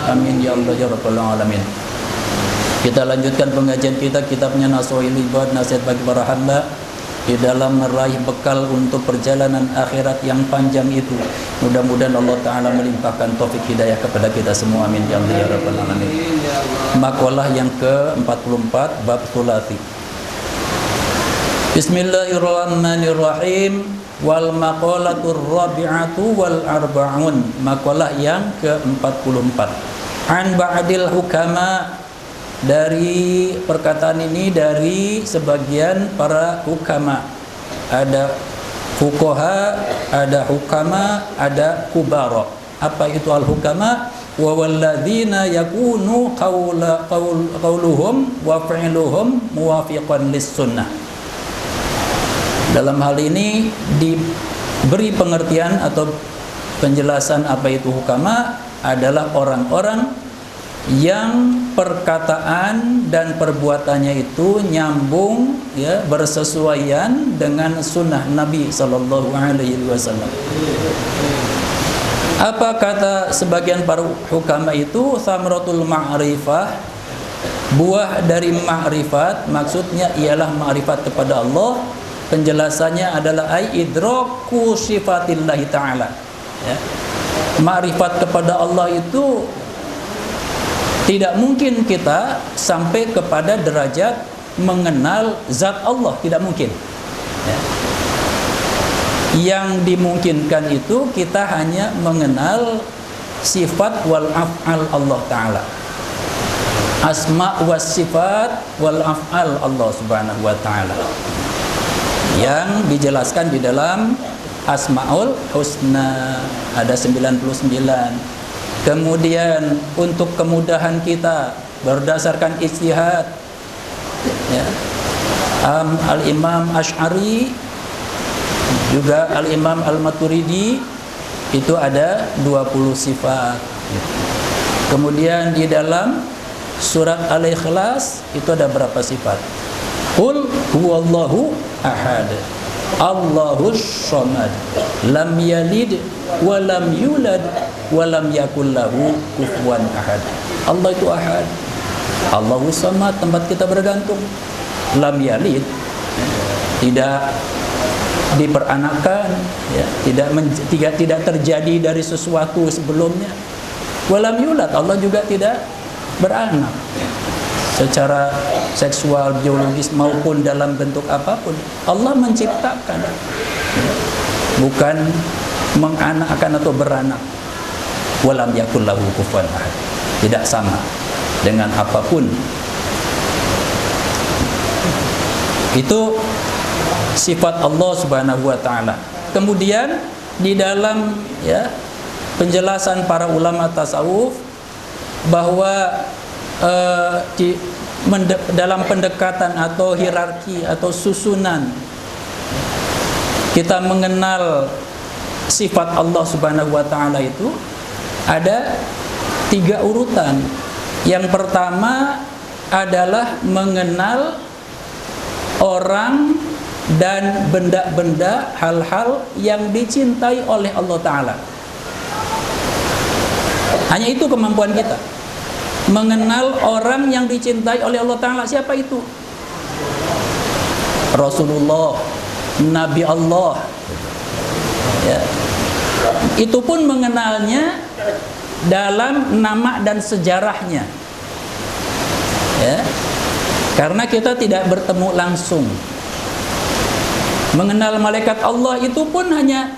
Amin ya Allah ya rabbal alamin. Kita lanjutkan pengajian kita, kitabnya Nashihul Ibad, nasihat bagi para hamba di dalam meraih bekal untuk perjalanan akhirat yang panjang itu. Mudah-mudahan Allah Ta'ala melimpahkan taufik hidayah kepada kita semua. Amin ya Allah ya rabbal alamin. Makalah yang ke-44, bab thulathi. Bismillahirrahmanirrahim. Wal maqalatur rabi'atu wal arba'un. Makalah yang ke-44. An ba'dil hukama. Dari perkataan ini dari sebagian para hukama. Ada fuqaha, ada hukama, ada kubara. Apa itu al-hukama? Wa walladzina yakunu qauluhum wa fi'luhum muwafiqan lis-sunnah. Dalam hal ini diberi pengertian atau penjelasan apa itu hukama adalah orang-orang yang perkataan dan perbuatannya itu nyambung, ya, bersesuaian dengan sunnah Nabi Sallallahu Alaihi Wasallam. Apa kata sebagian para hukama itu? Thamratul ma'rifah, buah dari ma'rifat, maksudnya ialah ma'rifat kepada Allah. Penjelasannya adalah idraku sifatillahi ta'ala, ya. Ma'rifat kepada Allah itu tidak mungkin kita sampai kepada derajat mengenal zat Allah, tidak mungkin, ya. Yang dimungkinkan itu kita hanya mengenal sifat wal af'al Allah Ta'ala, asma was sifat wal af'al Allah Subhanahu wa Ta'ala, yang dijelaskan di dalam Asmaul Husna, ada 99. Kemudian untuk kemudahan kita berdasarkan ijtihad, ya, Al-Imam Asy'ari juga Al-Imam Al-Maturidi itu ada 20 sifat. Kemudian di dalam surat Al-Ikhlas itu ada berapa sifat? Qul huwallahu ahad, Allahus samad, lam yalid wa lam yulad wa lam yakul lahu kufuwan ahad. Allah itu ahad, Allahus samad, tempat kita bergantung. Lam yalid, tidak diperanakan, ya, tidak terjadi dari sesuatu sebelumnya. Wa lam yulad, Allah juga tidak beranak secara seksual, biologis maupun dalam bentuk apapun. Allah menciptakan, bukan menganakkan atau beranak. Walam yakul lahu kufuwan ahad, tidak sama dengan apapun. Itu sifat Allah Subhanahu wa Ta'ala. Kemudian di dalam, ya, penjelasan para ulama tasawuf bahwa dalam pendekatan atau hierarki atau susunan kita mengenal sifat Allah Subhanahu wa Ta'ala itu ada 3 urutan. Yang pertama adalah mengenal orang dan benda-benda, hal-hal yang dicintai oleh Allah Ta'ala. Hanya itu kemampuan kita, mengenal orang yang dicintai oleh Allah Ta'ala. Siapa itu? Rasulullah, Nabi Allah, ya. Itu pun mengenalnya dalam nama dan sejarahnya, ya. Karena kita tidak bertemu langsung. Mengenal malaikat Allah itu pun hanya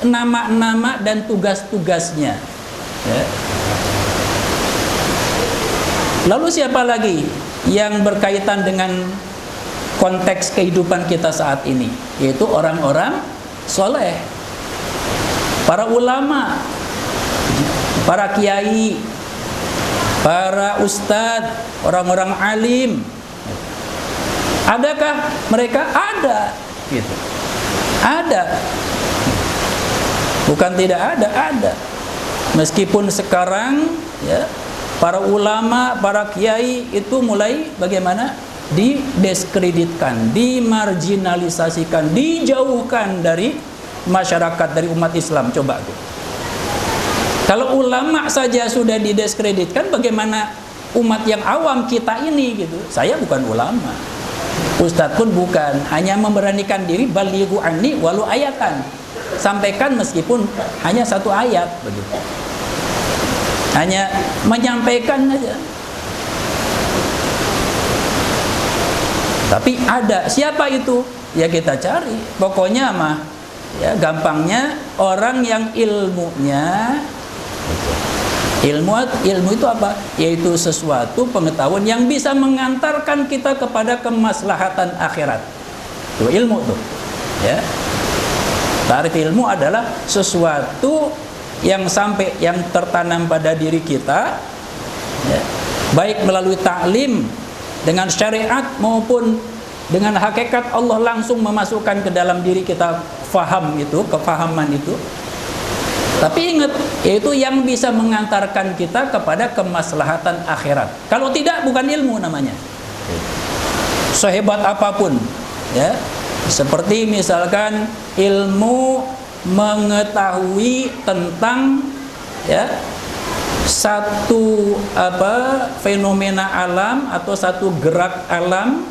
nama-nama dan tugas-tugasnya, ya. Lalu siapa lagi yang berkaitan dengan konteks kehidupan kita saat ini? Yaitu orang-orang soleh, para ulama, para kiai, para ustadz, orang-orang alim. Adakah mereka? Ada, gitu. Ada. Bukan tidak ada, ada. Meskipun sekarang, ya, para ulama, para kiai itu mulai bagaimana? Didiskreditkan, dimarginalisasikan, dijauhkan dari masyarakat, dari umat Islam. Coba tuh. Kalau ulama saja sudah didiskreditkan, bagaimana umat yang awam kita ini gitu? Saya bukan ulama, ustadz pun bukan, hanya memberanikan diri balighu anni walau ayatan, sampaikan meskipun hanya satu ayat begitu. Hanya menyampaikan saja. Tapi ada, siapa itu? Ya kita cari. Pokoknya mah ya gampangnya orang yang ilmunya, ilmu itu apa? Yaitu sesuatu pengetahuan yang bisa mengantarkan kita kepada kemaslahatan akhirat. Itu ilmu tuh. Ya. Tarif ilmu adalah sesuatu yang tertanam pada diri kita, ya, baik melalui taklim dengan syariat maupun dengan hakikat, Allah langsung memasukkan ke dalam diri kita kefahaman itu. Tapi ingat, yaitu yang bisa mengantarkan kita kepada kemaslahatan akhirat. Kalau tidak, bukan ilmu namanya. Sehebat apapun, ya. Seperti misalkan ilmu mengetahui tentang ya satu fenomena alam atau satu gerak alam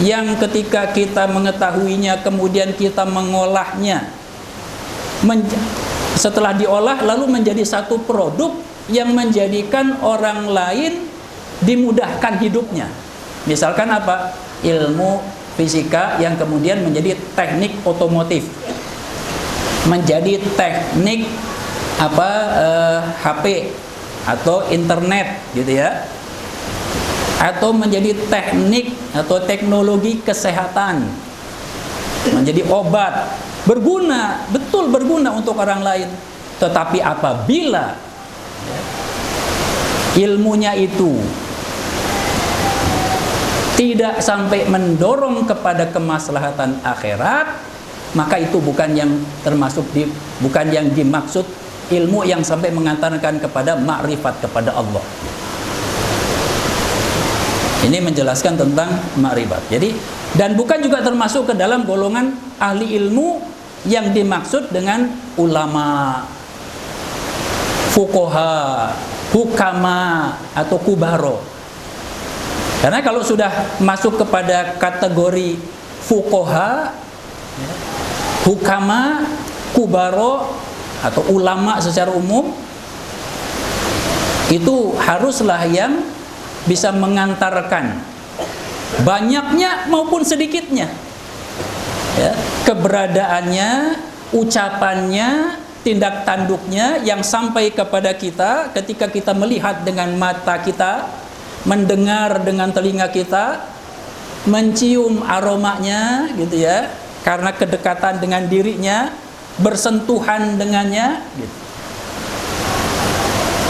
yang ketika kita mengetahuinya kemudian kita mengolahnya, setelah diolah lalu menjadi satu produk yang menjadikan orang lain dimudahkan hidupnya. Misalkan apa? Ilmu fisika yang kemudian menjadi teknik otomotif, menjadi teknik HP atau internet gitu ya, atau menjadi teknik atau teknologi kesehatan, menjadi obat, berguna, betul berguna untuk orang lain. Tetapi apabila ilmunya itu tidak sampai mendorong kepada kemaslahatan akhirat, maka itu bukan yang dimaksud ilmu yang sampai mengantarkan kepada makrifat kepada Allah. Ini menjelaskan tentang makrifat. Jadi, dan bukan juga termasuk ke dalam golongan ahli ilmu yang dimaksud dengan ulama, fuqaha, hukama atau kubaro. Karena kalau sudah masuk kepada kategori fuqaha, hukama, kubaro atau ulama secara umum, itu haruslah yang bisa mengantarkan banyaknya maupun sedikitnya, ya, keberadaannya, ucapannya, tindak tanduknya yang sampai kepada kita ketika kita melihat dengan mata kita, mendengar dengan telinga kita, mencium aromanya gitu ya, karena kedekatan dengan dirinya, bersentuhan dengannya gitu.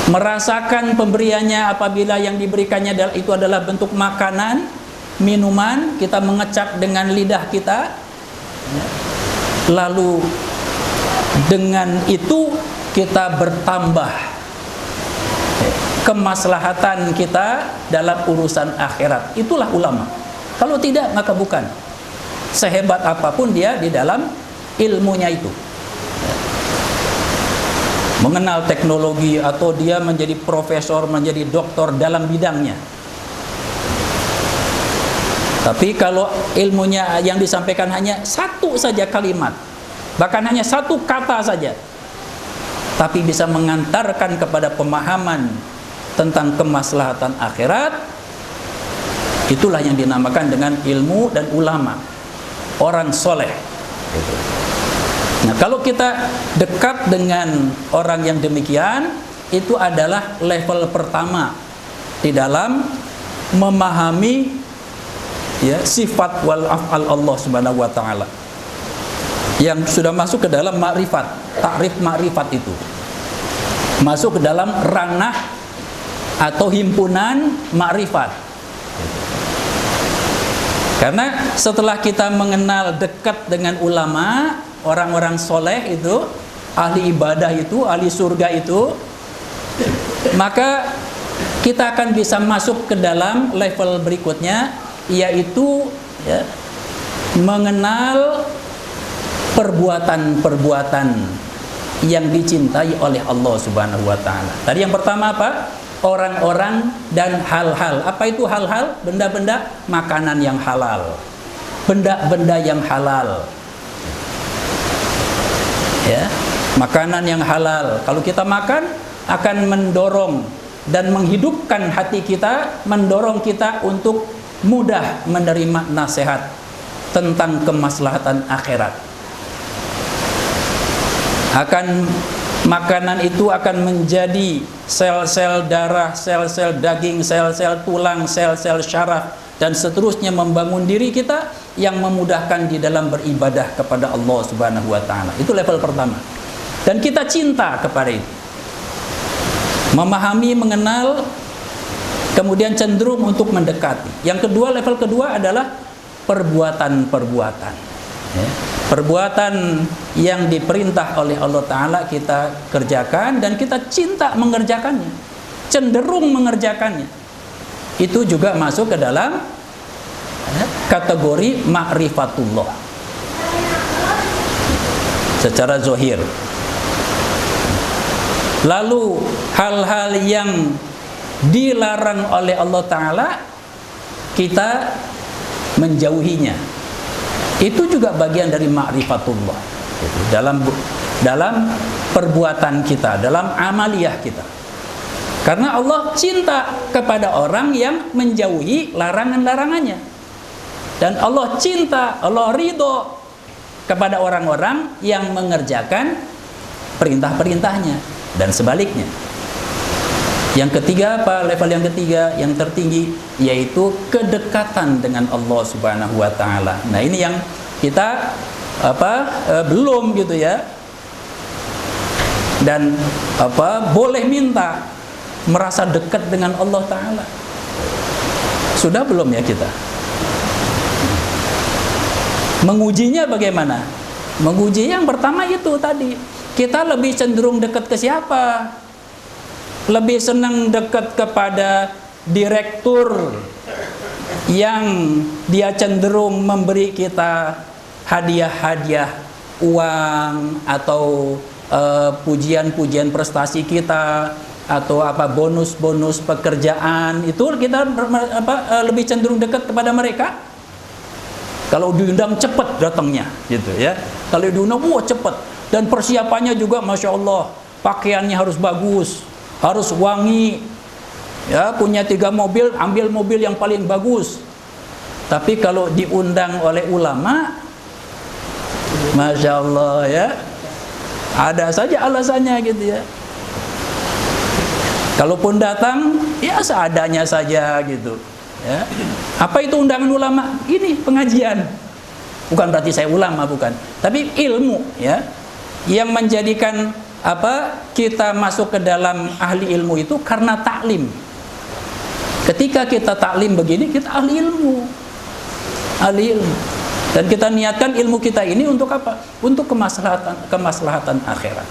Merasakan pemberiannya apabila yang diberikannya itu adalah bentuk makanan, minuman, kita mengecap dengan lidah kita, lalu dengan itu kita bertambah kemaslahatan kita dalam urusan akhirat. Itulah ulama. Kalau tidak, maka bukan. Sehebat apapun dia di dalam ilmunya itu, mengenal teknologi atau dia menjadi profesor, menjadi doktor dalam bidangnya, tapi kalau ilmunya yang disampaikan hanya satu saja kalimat, bahkan hanya satu kata saja, tapi bisa mengantarkan kepada pemahaman tentang kemaslahatan akhirat, itulah yang dinamakan dengan ilmu dan ulama, orang soleh. Nah, kalau kita dekat dengan orang yang demikian, itu adalah level pertama di dalam memahami ya sifat wal af'al Allah Subhanahu wa taala, yang sudah masuk ke dalam makrifat. Takrif makrifat itu masuk ke dalam ranah atau himpunan makrifat. Karena setelah kita mengenal dekat dengan ulama, orang-orang soleh itu, ahli ibadah itu, ahli surga itu, maka kita akan bisa masuk ke dalam level berikutnya, yaitu ya, mengenal perbuatan-perbuatan yang dicintai oleh Allah Subhanahu wa taala. Tadi yang pertama apa? Orang-orang dan hal-hal. Apa itu hal-hal? Benda-benda, makanan yang halal. Benda-benda yang halal. Ya, makanan yang halal. Kalau kita makan akan mendorong dan menghidupkan hati kita, mendorong kita untuk mudah menerima nasihat tentang kemaslahatan akhirat. Makanan itu akan menjadi sel-sel darah, sel-sel daging, sel-sel tulang, sel-sel syaraf dan seterusnya membangun diri kita yang memudahkan di dalam beribadah kepada Allah Subhanahu wa taala. Itu level pertama. Dan kita cinta kepada itu. Memahami, mengenal, kemudian cenderung untuk mendekati. Yang kedua, level kedua adalah perbuatan-perbuatan. Ya. Perbuatan yang diperintah oleh Allah Ta'ala kita kerjakan dan kita cinta mengerjakannya, cenderung mengerjakannya. Itu juga masuk ke dalam kategori ma'rifatullah secara zahir. Lalu hal-hal yang dilarang oleh Allah Ta'ala kita menjauhinya. Itu juga bagian dari ma'rifatullah dalam perbuatan kita, dalam amaliyah kita. Karena Allah cinta kepada orang yang menjauhi larangan-larangannya. Dan Allah cinta, Allah ridho kepada orang-orang yang mengerjakan perintah-perintahnya. Dan sebaliknya. Yang ketiga apa? Level yang ketiga, yang tertinggi, yaitu kedekatan dengan Allah Subhanahu wa taala. Nah, ini yang kita belum gitu ya. Dan boleh minta merasa dekat dengan Allah taala. Sudah belum ya kita? Mengujinya bagaimana? Menguji yang pertama itu tadi. Kita lebih cenderung dekat ke siapa? Lebih senang dekat kepada direktur yang dia cenderung memberi kita hadiah-hadiah uang atau pujian-pujian prestasi kita atau bonus-bonus pekerjaan, itu kita lebih cenderung dekat kepada mereka. Kalau diundang cepat datangnya gitu ya. Kalau diundang cepat, dan persiapannya juga Masya Allah, pakaiannya harus bagus, harus wangi ya, punya 3 mobil, ambil mobil yang paling bagus. Tapi kalau diundang oleh ulama, Masya Allah ya, ada saja alasannya gitu ya. Kalaupun datang ya seadanya saja gitu ya. Apa itu undangan ulama? Ini pengajian. Bukan berarti saya ulama, bukan, tapi ilmu ya, yang menjadikan kita masuk ke dalam ahli ilmu itu karena taklim. Ketika kita taklim begini, kita ahli ilmu. Dan kita niatkan ilmu kita ini untuk apa? Untuk kemaslahatan akhirat.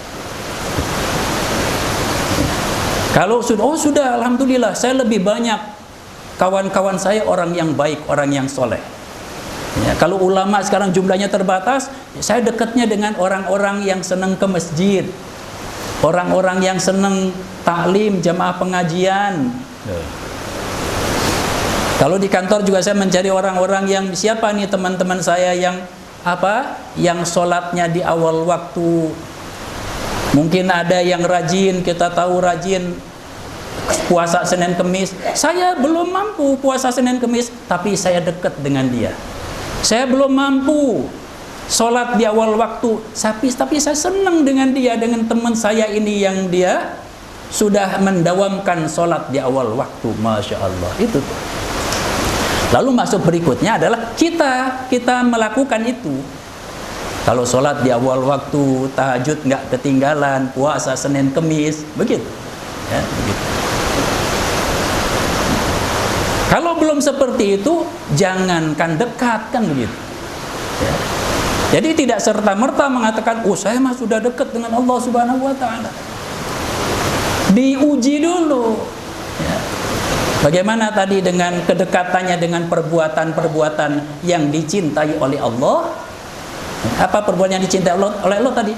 Kalau sudah alhamdulillah, saya lebih banyak kawan-kawan saya orang yang baik, orang yang soleh. Ya, kalau ulama sekarang jumlahnya terbatas, saya dekatnya dengan orang-orang yang senang ke masjid, orang-orang yang senang taklim, jamaah pengajian. Kalau di kantor juga saya mencari orang-orang yang siapa nih teman-teman saya yang yang sholatnya di awal waktu. Mungkin ada yang rajin, kita tahu rajin puasa Senin Kemis. Saya belum mampu puasa Senin Kemis, tapi saya dekat dengan dia. Saya belum mampu sholat di awal waktu, tapi saya senang dengan dia, dengan teman saya ini yang dia sudah mendawamkan sholat di awal waktu. Masya Allah, itu tuh. Lalu masuk berikutnya adalah kita melakukan itu. Kalau sholat di awal waktu, tahajud nggak ketinggalan, puasa Senin Kemis, begitu ya, begitu. Kalau belum seperti itu, jangankan dekat, kan begitu ya. Jadi tidak serta-merta mengatakan, saya mah sudah dekat dengan Allah Subhanahu wa taala. Diuji dulu ya. Bagaimana tadi dengan kedekatannya dengan perbuatan-perbuatan yang dicintai oleh Allah? Apa perbuatan yang dicintai oleh Allah tadi?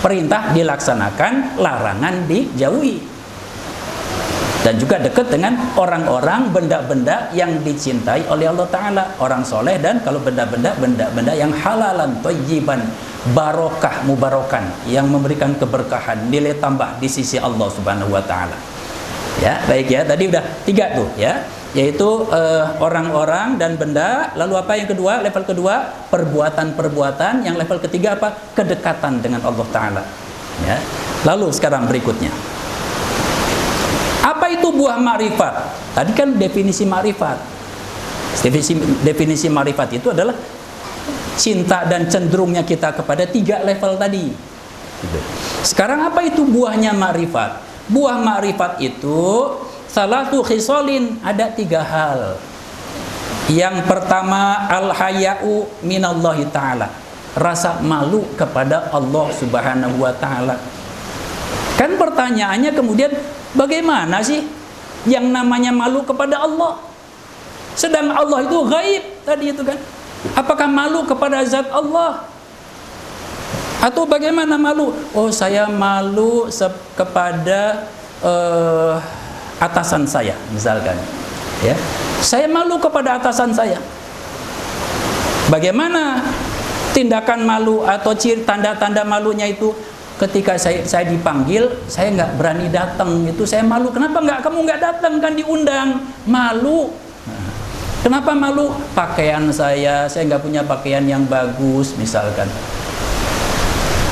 perintah dilaksanakan, larangan dijauhi. Dan juga dekat dengan orang-orang, benda-benda yang dicintai oleh Allah Ta'ala, orang soleh, dan kalau benda-benda yang halalan, thayyiban, barokah, mubarokan, yang memberikan keberkahan, nilai tambah di sisi Allah Subhanahu wa Ta'ala. Ya, baik ya, tadi udah 3 tuh ya, yaitu orang-orang dan benda. Lalu apa yang kedua? Level kedua, perbuatan-perbuatan. Yang level ketiga apa? Kedekatan dengan Allah Ta'ala. Ya. Lalu sekarang berikutnya, apa itu buah ma'rifat? Tadi kan definisi ma'rifat. Definisi ma'rifat itu adalah cinta dan cenderungnya kita kepada 3 level tadi. Sekarang apa itu buahnya ma'rifat? Buah ma'rifat itu salatu khisalin, ada 3 hal. Yang pertama, al-haya'u minallahi ta'ala, rasa malu kepada Allah Subhanahu wa Ta'ala. Kan pertanyaannya kemudian, bagaimana sih yang namanya malu kepada Allah? Sedang Allah itu gaib tadi itu kan. Apakah malu kepada zat Allah? Atau bagaimana malu? Oh, saya malu kepada atasan saya misalkan. Ya. Saya malu kepada atasan saya. Bagaimana tindakan malu atau tanda-tanda malunya itu? Ketika saya dipanggil, saya nggak berani datang, itu saya malu. Kenapa kamu nggak datang, kan diundang? Malu. Kenapa malu? Pakaian saya nggak punya pakaian yang bagus misalkan.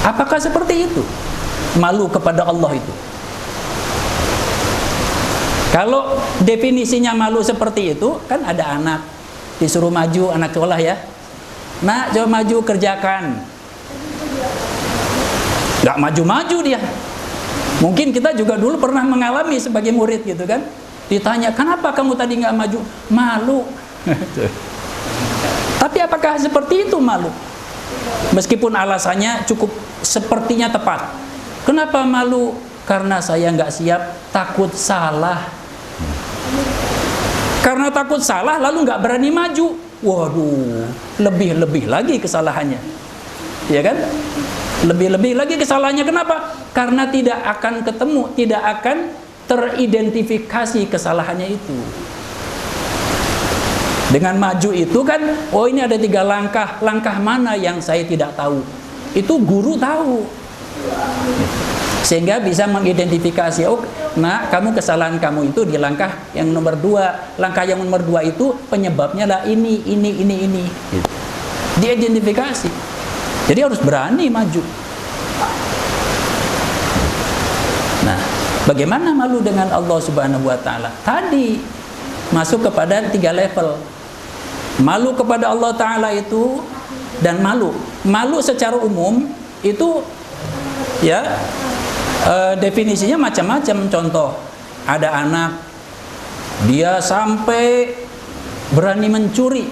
Apakah seperti itu malu kepada Allah itu? Kalau definisinya malu seperti itu, kan ada anak disuruh maju, anak sekolah ya, nak coba maju kerjakan. Gak maju-maju dia. Mungkin kita juga dulu pernah mengalami sebagai murid gitu kan. Ditanya, kenapa kamu tadi gak maju? Malu. Tapi apakah seperti itu malu? Meskipun alasannya cukup sepertinya tepat. Kenapa malu? Karena saya gak siap, takut salah. Karena takut salah lalu gak berani maju. Waduh, lebih-lebih lagi kesalahannya. Ya kan? Lebih-lebih lagi kesalahannya. Kenapa? Karena tidak akan ketemu, tidak akan teridentifikasi kesalahannya itu. Dengan maju itu kan, oh ini ada 3 langkah, langkah mana yang saya tidak tahu? Itu guru tahu. Sehingga bisa mengidentifikasi, oh nah kamu kesalahan kamu itu di langkah yang nomor 2. Langkah yang nomor 2 itu penyebabnya lah ini. Gitu. Diidentifikasi. Jadi harus berani maju. Nah, bagaimana malu dengan Allah Subhanahu wa Ta'ala? Tadi masuk kepada 3 level. Malu kepada Allah Ta'ala itu, dan malu secara umum itu ya, definisinya macam-macam. Contoh, ada anak dia sampai berani mencuri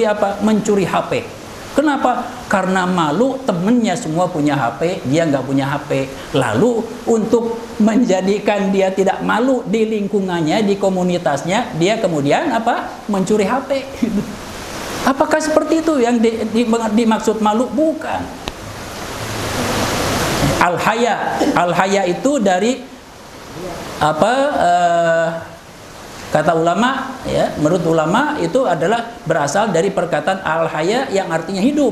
apa? Mencuri HP. Kenapa? Karena malu temennya semua punya HP, dia nggak punya HP. Lalu untuk menjadikan dia tidak malu di lingkungannya, di komunitasnya, dia kemudian apa? Mencuri HP. Apakah seperti itu yang dimaksud malu? Bukan. Al-haya itu dari apa? Kata ulama ya, menurut ulama itu adalah berasal dari perkataan al-haya yang artinya hidup,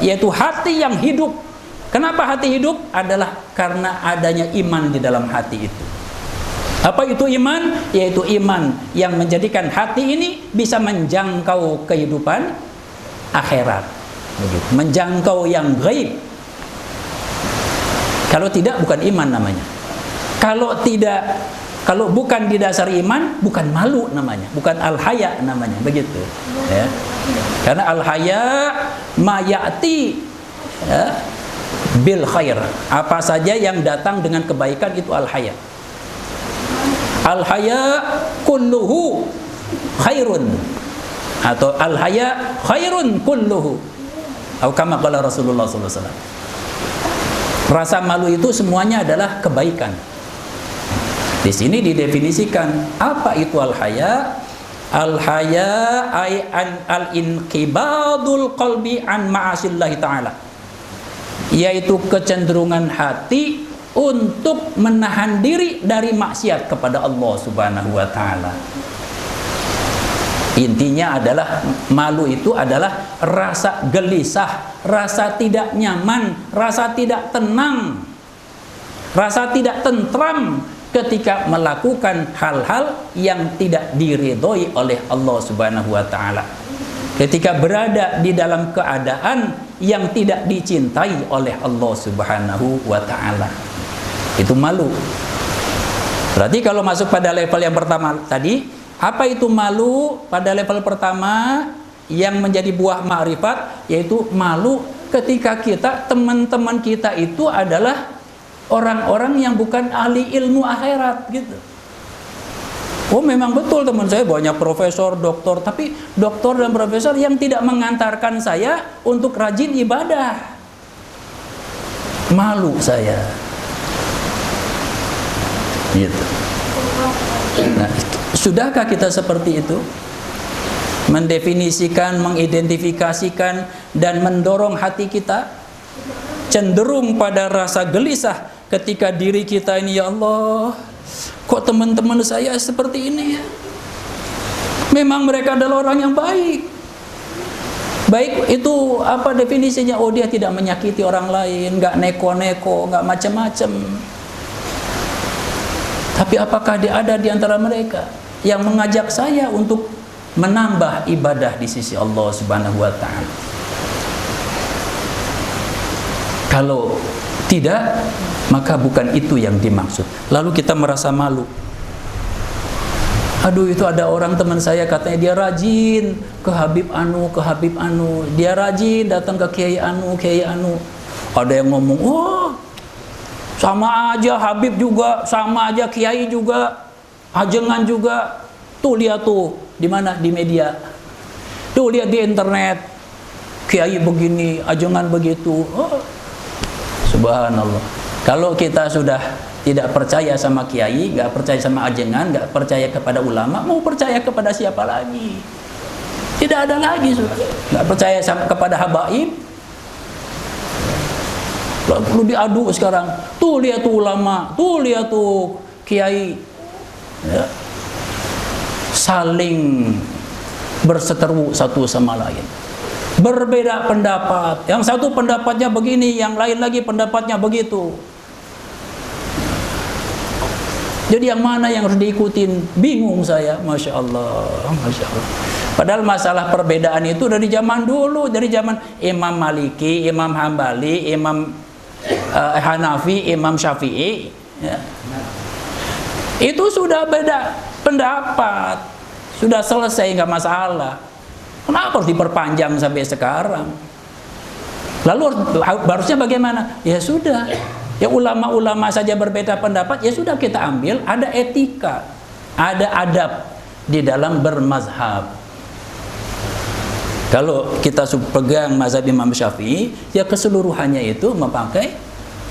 yaitu hati yang hidup. Kenapa hati hidup? Adalah karena adanya iman di dalam hati itu. Apa itu iman? Yaitu iman yang menjadikan hati ini bisa menjangkau kehidupan akhirat. Begitu. Menjangkau yang gaib. Kalau tidak, bukan iman namanya. Kalau bukan didasari iman, bukan malu namanya, bukan al-haya namanya, begitu. Ya. Karena al-haya ma ya'ti ya, bil khair. Apa saja yang datang dengan kebaikan itu al-haya. Al-haya kulluhu khairun, atau al-haya khairun kulluhu. Atau kama qala Rasulullah sallallahu alaihi wasallam. Rasa malu itu semuanya adalah kebaikan. Di sini didefinisikan apa itu al-haya. Al-haya ay an al-inqibadul qalbi an ma'asillah ta'ala. yaitu kecenderungan hati untuk menahan diri dari maksiat kepada Allah Subhanahu wa taala. Intinya adalah malu itu adalah rasa gelisah, rasa tidak nyaman, rasa tidak tenang, rasa tidak tentram ketika melakukan hal-hal yang tidak diridhoi oleh Allah Subhanahu wa taala. Ketika berada di dalam keadaan yang tidak dicintai oleh Allah Subhanahu wa taala. Itu malu. Berarti kalau masuk pada level yang pertama tadi, apa itu malu? Pada level pertama yang menjadi buah ma'rifat, yaitu malu ketika teman-teman kita itu adalah orang-orang yang bukan ahli ilmu akhirat gitu. Oh memang betul teman saya banyak profesor, doktor, tapi doktor dan profesor yang tidak mengantarkan saya untuk rajin ibadah. Malu saya. Gitu. Nah, sudahkah kita seperti itu? Mendefinisikan, mengidentifikasikan dan mendorong hati kita cenderung pada rasa gelisah ketika diri kita ini, ya Allah, kok teman-teman saya seperti ini ya? Memang mereka adalah orang yang baik. Baik itu apa definisinya? Oh dia tidak menyakiti orang lain, nggak neko-neko, nggak macam-macam. Tapi apakah dia ada di antara mereka yang mengajak saya untuk menambah ibadah di sisi Allah Subhanahu wa taala? Kalau tidak, maka bukan itu yang dimaksud. Lalu kita merasa malu. Aduh, itu ada orang teman saya katanya dia rajin ke Habib Anu, ke Habib Anu. Dia rajin datang ke Kiai Anu, Kiai Anu. Ada yang ngomong, "Oh, sama aja Habib juga, sama aja Kiai juga, ajengan juga." Tuh lihat tuh, di mana? Di media. Tuh lihat di internet. Kiai begini, ajengan begitu. Oh, subhanallah. Kalau kita sudah tidak percaya sama kiai, nggak percaya sama ajengan, nggak percaya kepada ulama, mau percaya kepada siapa lagi? Tidak ada lagi sudah. Nggak percaya kepada habaib. Perlu diadu sekarang. Tuh lihat tuh ulama, tuh lihat tuh kiai, ya. Saling berseteru satu sama lain. Berbeda pendapat. Yang satu pendapatnya begini, yang lain lagi pendapatnya begitu. Jadi yang mana yang harus diikutin? Bingung saya, Masya Allah, Masya Allah. Padahal masalah perbedaan itu dari zaman dulu, dari zaman Imam Maliki, Imam Hambali, Imam Hanafi, Imam Syafi'i, ya. Itu sudah beda pendapat, sudah selesai, nggak masalah. Kenapa harus diperpanjang sampai sekarang? Lalu harusnya bagaimana? Ya sudah, ya ulama-ulama saja berbeda pendapat, ya sudah kita ambil, ada etika, ada adab di dalam bermazhab. Kalau kita pegang mazhab Imam Syafi'i, ya keseluruhannya itu memakai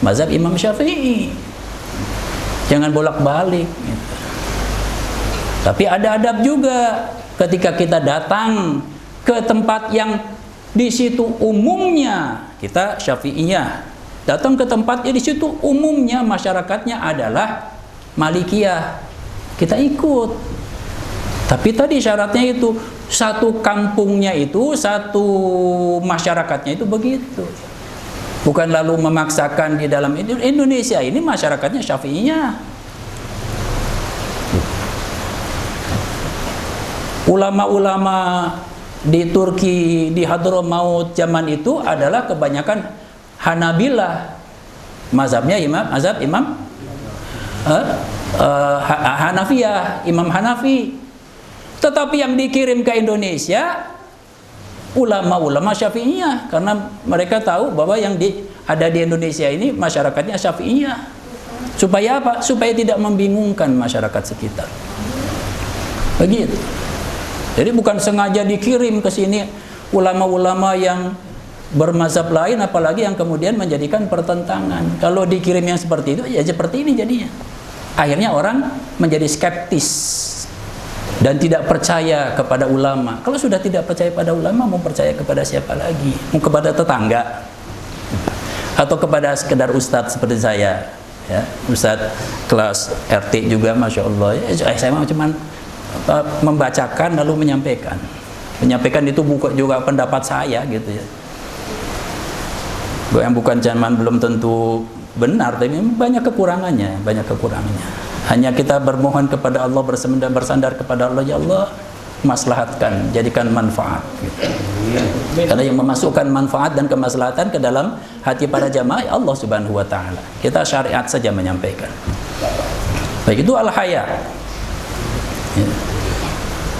mazhab Imam Syafi'i. Jangan bolak-balik gitu. Tapi ada adab juga ketika kita datang ke tempat yang di situ umumnya kita Syafi'iyah, datang ke tempatnya di situ umumnya masyarakatnya adalah Malikiyah, kita ikut. Tapi tadi syaratnya itu satu kampungnya itu, satu masyarakatnya itu begitu. Bukan lalu memaksakan di dalam Indonesia ini masyarakatnya Syafi'iyah. Ulama-ulama di Turki, di Hadramaut zaman itu adalah kebanyakan Hanabilah. Mazhabnya mazhab Imam Hanafiyah, Imam Hanafi. Tetapi yang dikirim ke Indonesia ulama-ulama Syafi'iyah, karena mereka tahu bahwa yang ada di Indonesia ini masyarakatnya Syafi'iyah. Supaya apa? Supaya tidak membingungkan masyarakat sekitar. Begitu. Jadi bukan sengaja dikirim ke sini ulama-ulama yang bermazhab lain, apalagi yang kemudian menjadikan pertentangan. Kalau dikirim yang seperti itu, ya seperti ini jadinya. Akhirnya orang menjadi skeptis dan tidak percaya kepada ulama. Kalau sudah tidak percaya pada ulama, mau percaya kepada siapa lagi? Mau kepada tetangga? atau kepada sekedar ustadz seperti saya, ya, ustadz kelas RT juga, masya Allah, ya, saya cuma membacakan lalu menyampaikan itu bukan juga pendapat saya gitu ya, yang bukan zaman belum tentu benar, tapi banyak kekurangannya. Hanya kita bermohon kepada Allah, bersandar kepada Allah, ya Allah maslahatkan, jadikan manfaat gitu. Karena yang memasukkan manfaat dan kemaslahatan ke dalam hati para jamaah Allah Subhanahu wa taala. Kita syariat saja menyampaikan. Baik, itu al-haya. Ya.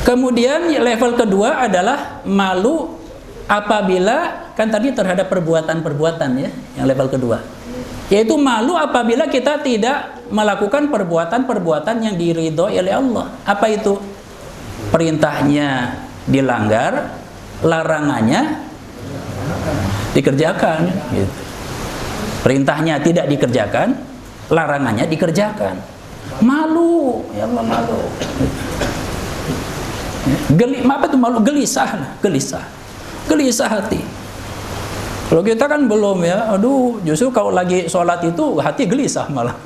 Kemudian level kedua adalah malu apabila, kan tadi terhadap perbuatan-perbuatan ya, yang level kedua. Yaitu malu apabila kita tidak melakukan perbuatan-perbuatan yang diridhoi oleh Allah. Apa itu? Perintahnya dilanggar, larangannya dikerjakan gitu. Perintahnya tidak dikerjakan, larangannya dikerjakan. Malu, ya Allah, malu. Apa itu malu? Gelisah hati. Kalau kita kan belum ya, aduh, justru kalau lagi sholat itu hati gelisah malah.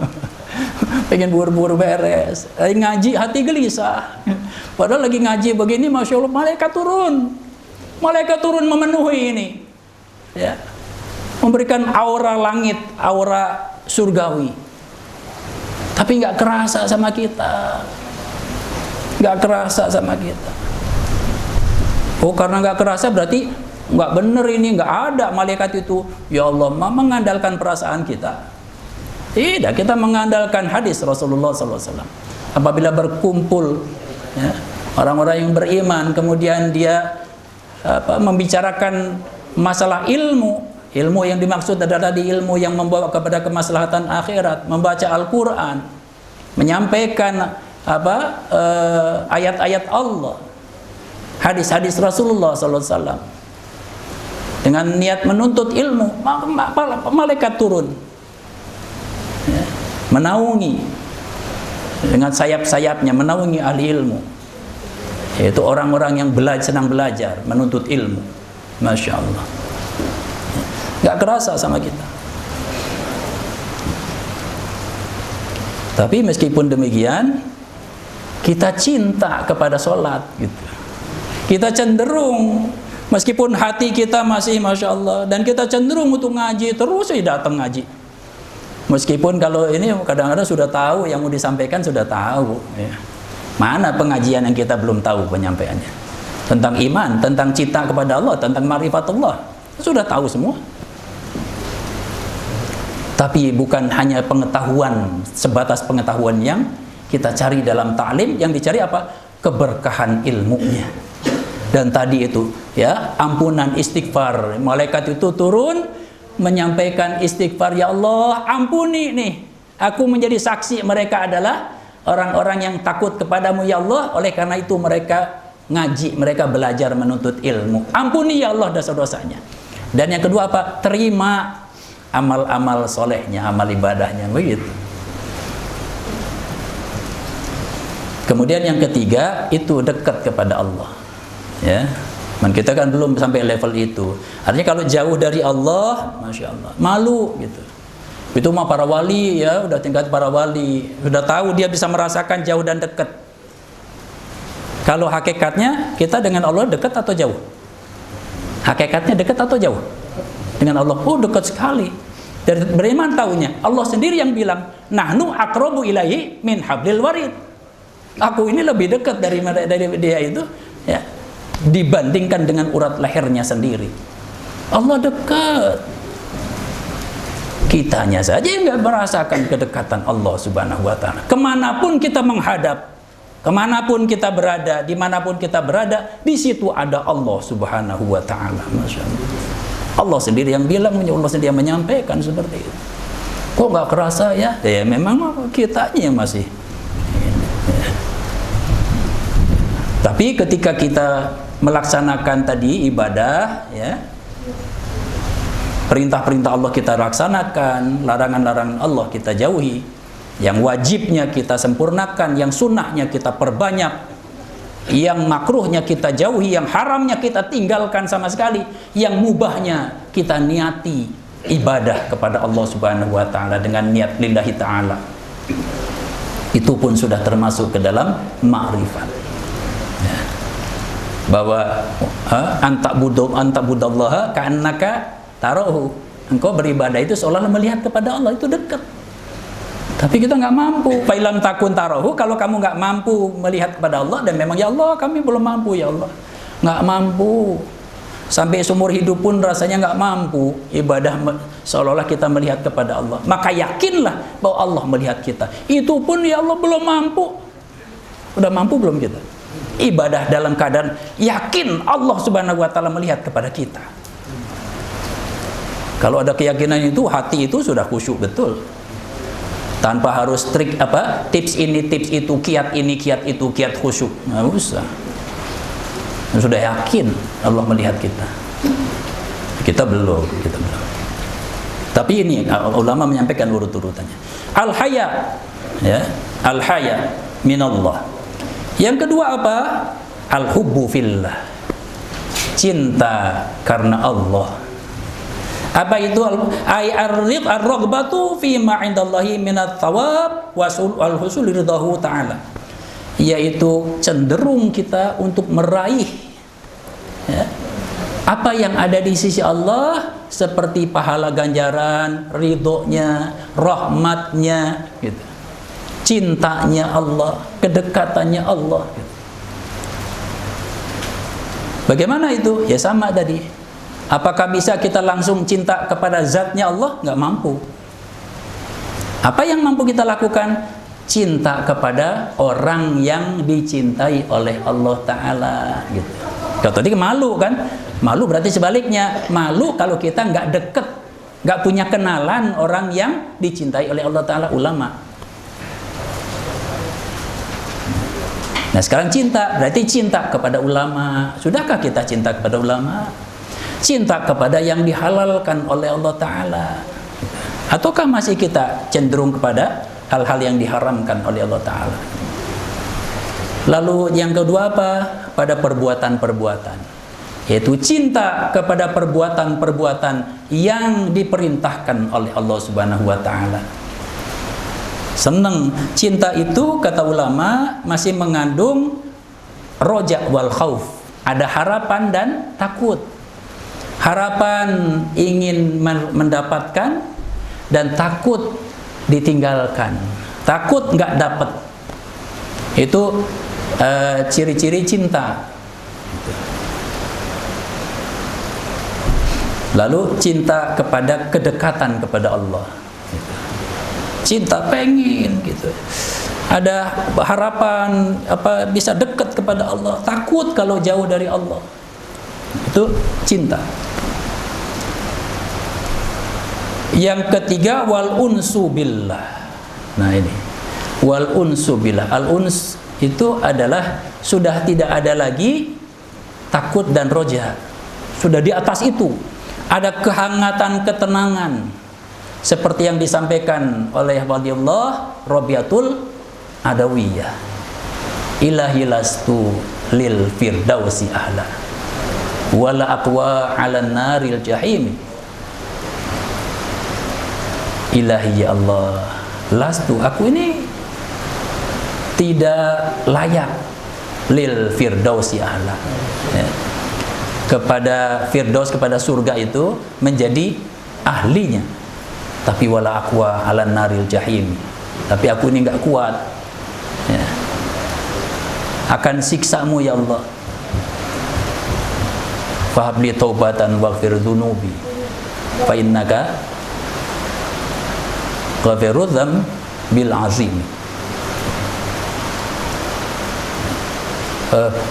Pengen buru-buru beres, ngaji hati gelisah. Padahal lagi ngaji begini, masya Allah, malaikat turun memenuhi ini, ya, memberikan aura langit, aura surgawi. Tapi nggak kerasa sama kita, Oh, karena nggak kerasa berarti nggak bener ini, nggak ada malaikat itu. Ya Allah, mengandalkan perasaan kita. Tidak, kita mengandalkan hadis Rasulullah SAW. Apabila berkumpul ya, orang-orang yang beriman, kemudian dia membicarakan masalah ilmu yang dimaksud adalah di ilmu yang membawa kepada kemaslahatan akhirat, membaca Al-Quran, menyampaikan ayat-ayat Allah, hadis-hadis Rasulullah SAW, dengan niat menuntut ilmu, malaikat turun ya, menaungi dengan sayap-sayapnya, menaungi ahli ilmu, yaitu orang-orang yang senang belajar, menuntut ilmu. Masya Allah, nggak kerasa sama kita. Tapi meskipun demikian, kita cinta kepada sholat gitu. Kita cenderung, meskipun hati kita masih masya Allah, dan kita cenderung untuk ngaji, terus datang ngaji. Meskipun kalau ini kadang-kadang sudah tahu yang mau disampaikan, sudah tahu ya. Mana pengajian yang kita belum tahu penyampaiannya, tentang iman, tentang cinta kepada Allah, tentang ma'rifatullah, sudah tahu semua. Tapi bukan hanya pengetahuan, sebatas pengetahuan yang kita cari dalam ta'lim, yang dicari apa? Keberkahan ilmunya. Dan tadi itu ya, ampunan, istighfar. Malaikat itu turun menyampaikan istighfar, ya Allah ampuni nih, aku menjadi saksi mereka adalah orang-orang yang takut kepadamu ya Allah, oleh karena itu mereka ngaji, mereka belajar menuntut ilmu. Ampuni ya Allah dosa-dosanya. Dan yang kedua apa? Terima amal-amal solehnya, amal ibadahnya, begitu. Kemudian yang ketiga itu dekat kepada Allah ya. Man, kita kan belum sampai level itu. Artinya kalau jauh dari Allah, masya Allah, malu gitu. Itu mah para wali ya, udah tingkat para wali, sudah tahu, dia bisa merasakan jauh dan dekat. Kalau hakikatnya kita dengan Allah dekat atau jauh? Hakikatnya dekat atau jauh? Dengan Allah, oh dekat sekali. Dari beriman tahunya, Allah sendiri yang bilang, nahnu aqrabu ilaihi min hablil warid. Aku ini lebih dekat dari dia itu ya, dibandingkan dengan urat lehernya sendiri. Allah dekat. Kitanya saja yang nggak merasakan kedekatan Allah Subhanahu wa ta'ala. Kemanapun kita menghadap, kemanapun kita berada, dimanapun kita berada, di situ ada Allah Subhanahu wa ta'ala. Masya Allah. Allah sendiri yang bilang, Allah sendiri yang menyampaikan seperti itu. Kok nggak kerasa ya? Ya memang kitanya yang masih. Tapi ketika kita melaksanakan tadi ibadah ya, perintah-perintah Allah kita laksanakan, larangan-larangan Allah kita jauhi, yang wajibnya kita sempurnakan, yang sunnahnya kita perbanyak, yang makruhnya kita jauhi, yang haramnya kita tinggalkan sama sekali, yang mubahnya kita niati ibadah kepada Allah Subhanahu wa taala dengan niat lillahi taala. Itu pun sudah termasuk ke dalam ma'rifat. Ya. Bahwa antabudallaha ka'annaka tarahu. Engkau beribadah itu seolah melihat kepada Allah, itu dekat. Tapi kita nggak mampu. Failam takun tarahu, kalau kamu nggak mampu melihat kepada Allah, dan memang ya Allah kami belum mampu ya Allah, nggak mampu. Sampai seumur hidup pun rasanya nggak mampu ibadah seolah-olah kita melihat kepada Allah. Maka yakinlah bahwa Allah melihat kita. Itu pun ya Allah belum mampu. Udah mampu belum kita? Ibadah dalam keadaan yakin Allah Subhanahu wa taala melihat kepada kita. Kalau ada keyakinan itu, hati itu sudah khusyuk betul. Tanpa harus trik tips ini, tips itu, kiat ini, kiat itu, kiat khusyuk. Nggak usah. Sudah yakin Allah melihat kita. Kita belum. Tapi ini ulama menyampaikan urut-urutannya. Al-haya, ya, al-haya minallah. Yang kedua apa? Al-hubbu fillah. Cinta karena Allah. Apa itu? Ar-raghbatu fi ma 'indallahi minat thawab wal husul ridahu ta'ala. Yaitu cenderung kita untuk meraih, ya, apa yang ada di sisi Allah seperti pahala ganjaran, ridhonya, rahmatnya, gitu. Cintanya Allah, kedekatannya Allah, gitu. Bagaimana itu? Ya sama tadi. Apakah bisa kita langsung cinta kepada zatnya Allah? Nggak mampu. Apa yang mampu kita lakukan? Cinta kepada orang yang dicintai oleh Allah Ta'ala, gitu. Kalau tadi malu kan? Malu berarti sebaliknya. Malu kalau kita nggak deket, nggak punya kenalan orang yang dicintai oleh Allah Ta'ala, ulama. Nah sekarang cinta, berarti cinta kepada ulama. Sudahkah kita cinta kepada ulama? Cinta kepada yang dihalalkan oleh Allah Ta'ala? Ataukah masih kita cenderung kepada hal-hal yang diharamkan oleh Allah Ta'ala? Lalu yang kedua apa? Pada perbuatan-perbuatan, yaitu cinta kepada perbuatan-perbuatan yang diperintahkan oleh Allah Subhanahu wa Ta'ala. Senang. Cinta itu kata ulama masih mengandung roja wal khauf. Ada harapan dan takut. Harapan ingin mendapatkan dan takut ditinggalkan, takut nggak dapat. Itu ciri-ciri cinta. Lalu cinta kepada kedekatan kepada Allah, cinta pengen gitu, ada harapan bisa dekat kepada Allah, takut kalau jauh dari Allah. Itu cinta. Yang ketiga wal unsu billah. Nah ini wal unsu billah. Al uns itu adalah sudah tidak ada lagi takut dan roja. Sudah di atas itu ada kehangatan, ketenangan, seperti yang disampaikan oleh waliullah Rabiatul Adawiyah. Ilahi lastu lil firdausi ahla wala aqwa 'alan naril jahim. Ilahi ya Allah, lastu, aku ini tidak layak lil firdausi ahla, ya, kepada firdaus, kepada surga itu menjadi ahlinya. Tapi wala aqwa 'alan naril jahim, tapi aku ini enggak kuat, ya, akan siksamu ya Allah. Fahabli taubatan waghfir dzunubi fa innaka ghafirudz dzam bil azim.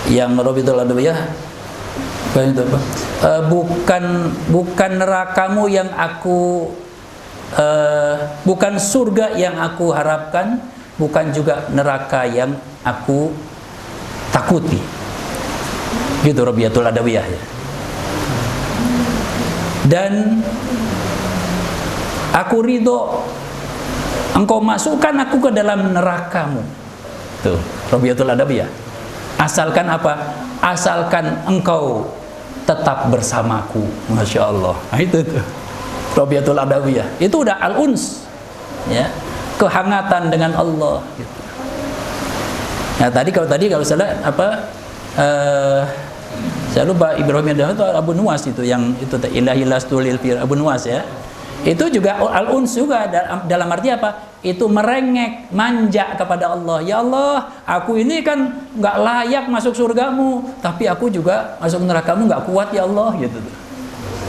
Yang Rabiul Adawiyah bukan nerakamu yang aku bukan surga yang aku harapkan, bukan juga neraka yang aku takuti. Gitu Rabiul Adawiyah, ya. Dan aku ridho engkau masukkan aku ke dalam nerakamu. Tuh Rabiul Adawiyah. Asalkan apa? Asalkan engkau tetap bersamaku. Masya Allah. Nah, itu tuh. Rabiatul Adawiyah. Itu udah al-uns, ya, kehangatan dengan Allah. Gitu. Nah tadi kalau salah saya lupa Ibrahim itu Abu Nuwas itu yang itu ilahi lastulil fir Abu Nuwas ya. Itu juga al-uns juga dalam arti apa? Itu merengek, manja kepada Allah. Ya Allah, aku ini kan nggak layak masuk surgamu, tapi aku juga masuk nerakamu nggak kuat ya Allah gitu.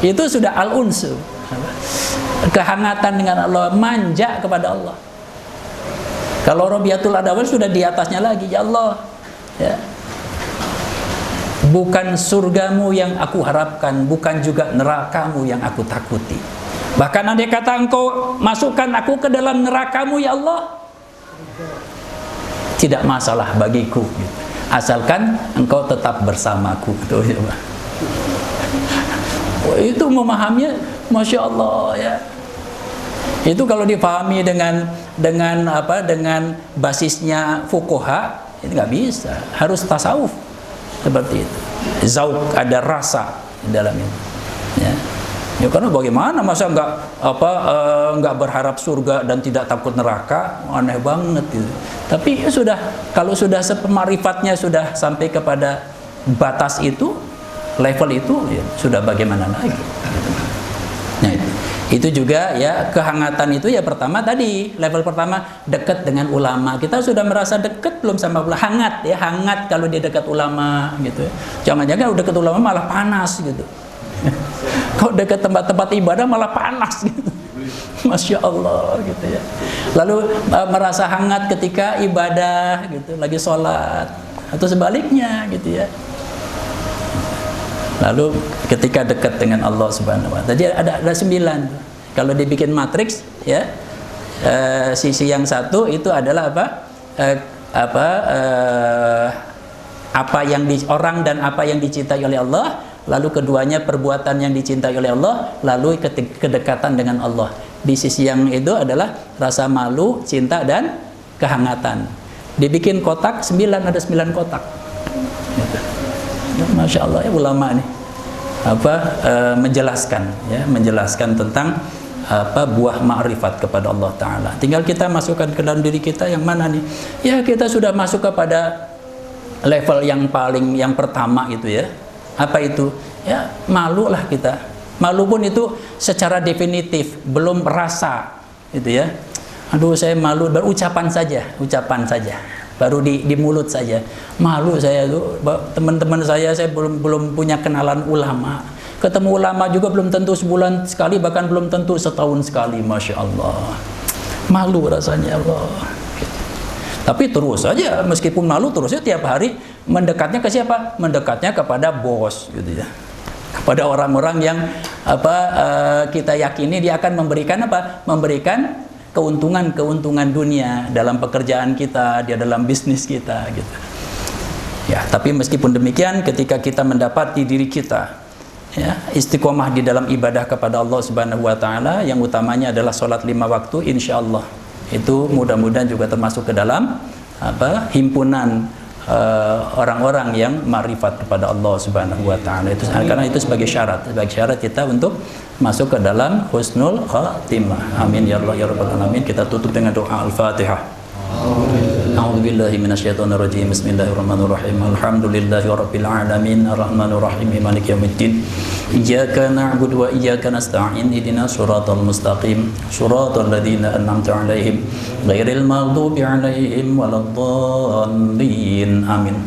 Itu sudah al-uns. Kehangatan dengan Allah, manja kepada Allah. Kalau Rabiatul Adawiyah sudah di atasnya lagi, ya Allah, ya. Bukan surgamu yang aku harapkan, bukan juga nerakamu yang aku takuti. Bahkan andai kata engkau masukkan aku ke dalam nerakamu ya Allah, tidak masalah bagiku, asalkan engkau tetap bersamaku. Itu memahaminya, masya Allah ya. Itu kalau dipahami dengan basisnya fuqaha, itu nggak bisa. Harus tasawuf seperti itu. Zauq, ada rasa di dalam itu. Ya. Ya karena bagaimana masa nggak berharap surga dan tidak takut neraka, aneh banget gitu. Tapi sudah, kalau sudah sepemarifatnya sudah sampai kepada batas itu, level itu, ya sudah bagaimana lagi. Nah itu juga ya, kehangatan itu ya pertama tadi, level pertama dekat dengan ulama. Kita sudah merasa dekat belum sama ulama? Hangat ya, hangat kalau dia dekat ulama gitu. Jangan-jangan udah dekat ulama malah panas gitu. Kalau dekat tempat-tempat ibadah malah panas gitu. Masya Allah gitu ya. Lalu merasa hangat ketika ibadah gitu, lagi sholat, atau sebaliknya gitu ya. Lalu ketika dekat dengan Allah Subhanahu wa Ta'ala. Jadi ada 9. Kalau dibikin matriks ya, sisi yang satu itu adalah apa yang orang dan apa yang dicintai oleh Allah. Lalu keduanya perbuatan yang dicintai oleh Allah, lalu kedekatan dengan Allah. Di sisi yang itu adalah rasa malu, cinta dan kehangatan. Dibikin kotak 9, ada 9 kotak. Gitu. Masya Allah ya ulama nih menjelaskan tentang buah ma'rifat kepada Allah Ta'ala. Tinggal kita masukkan ke dalam diri kita yang mana nih? Ya kita sudah masuk kepada level yang pertama itu ya. Apa itu? Ya malu lah kita. Malu pun itu secara definitif, belum rasa itu ya. Aduh saya malu, baru ucapan saja, baru di mulut saja. Malu saya tuh, teman-teman saya belum punya kenalan ulama. Ketemu ulama juga belum tentu sebulan sekali, bahkan belum tentu setahun sekali. Masya Allah, malu rasanya Allah. Tapi terus saja, meskipun malu terusnya tiap hari mendekatnya ke siapa? Mendekatnya kepada bos, gitu ya. Kepada orang-orang yang kita yakini dia akan memberikan memberikan keuntungan dunia dalam pekerjaan kita, dia dalam bisnis kita, gitu. Ya, tapi meskipun demikian, ketika kita mendapati diri kita ya istiqomah di dalam ibadah kepada Allah Subhanahu wa Ta'ala, yang utamanya adalah sholat 5 waktu, insya Allah itu mudah-mudahan juga termasuk ke dalam himpunan orang-orang yang ma'rifat kepada Allah Subhanahu wa Ta'ala. Itu karena itu sebagai syarat kita untuk masuk ke dalam husnul khatimah. Amin ya Allah ya rabbal alamin. Kita tutup dengan doa Al-Fatihah. A'udzubillahi minasyaitonirrajim. Bismillahirrahmanirrahim. Alhamdulillahirabbil alamin arrahmanir rahim maliki yaumiddin. Iyyaka na'budu wa iyyaka nasta'in. Ihdinas shiratal mustaqim. Shiratal ladzina an'amta 'alaihim ghairil maghdubi 'alaihim waladdallin. Amin.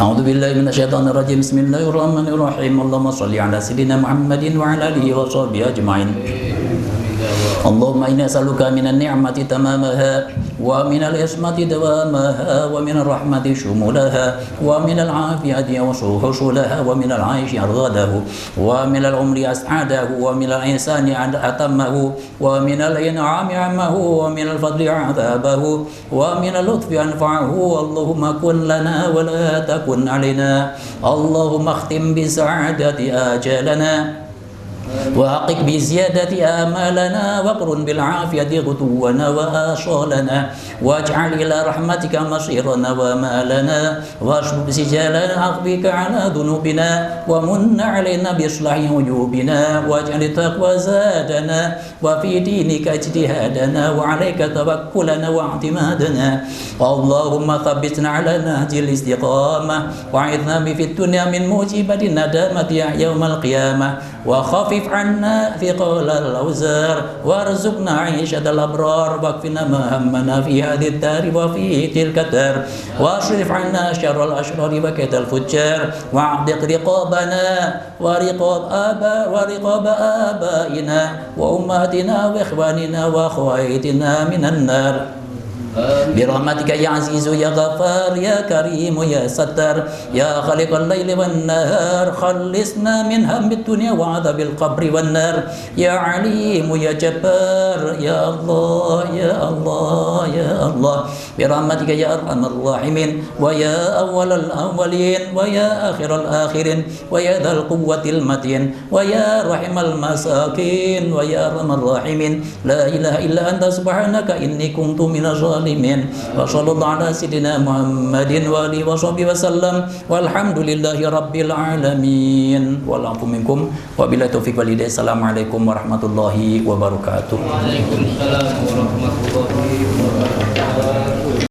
A'udzubillahi minasyaitonirrajim. Bismillahirrahmanirrahim. Allahumma shalli 'ala sayyidina Muhammadin wa 'ala alihi wa sahbihi ajma'in. Allahumma inna as'aluka minan ni'mati tamamaha wa minal ismati dawamaha wa minal rahmati shumulaha wa minal afiyati husulaha wa minal aishi arghadahu wa minal umri as'adahu wa minal ihsani atammahu wa minal in'ami ammahu wa minal fadli adabahu wa minal lutfi anfa'ahu. Allahumma kun lana wa la takun alaina. Allahumma akhtim bi sa'adati ajalana وحقق بزيادة آمالنا وقرن بالعافية غدونا وآصالنا واجعل إلى رحمتك مصيرنا ومالنا واشرب سجال عفوك على ذنوبنا ومن علينا بإصلاح عيوبنا واجعل التقوى زادنا وفي دينك اجتهادنا وعليك توكلنا واعتمادنا اللهم ثبتنا على نهج الاستقامة وعظنا في الدنيا من موجبات الندامة يوم القيامة وخفف عنا ثقل الأوزار وارزقنا عيشة الأبرار واكفنا ما همنا في هذه الدار وفي تلك الدار واصرف عنا شر الأشرار وكيد الفجار واعتق رقابنا ورقاب آبائنا وأمهاتنا وإخواننا وأخواتنا من النار برحمتك يا عزيز يا غفار يا كريم يا ستار يا خالق الليل والنهار خلصنا من هم الدنيا وعذاب القبر والنار يا عليم يا جبار يا الله يا الله يا الله برحمتك يا أرحم الراحمين ويا أول الأولين ويا آخر الآخرين ويا ذا القوة المتين ويا رحم المساكين ويا أرحم الراحمين لا إله إلا أنت سبحانك إني كنت من الظالمين وصلى الله على سيدنا محمد وآله وصحبه وسلم والحمد لله رب العالمين والعفو منكم وبالله التوفيق والهداية السلام عليكم ورحمة الله وبركاته. Waalaikumsalam warahmatullahi wabarakatuh.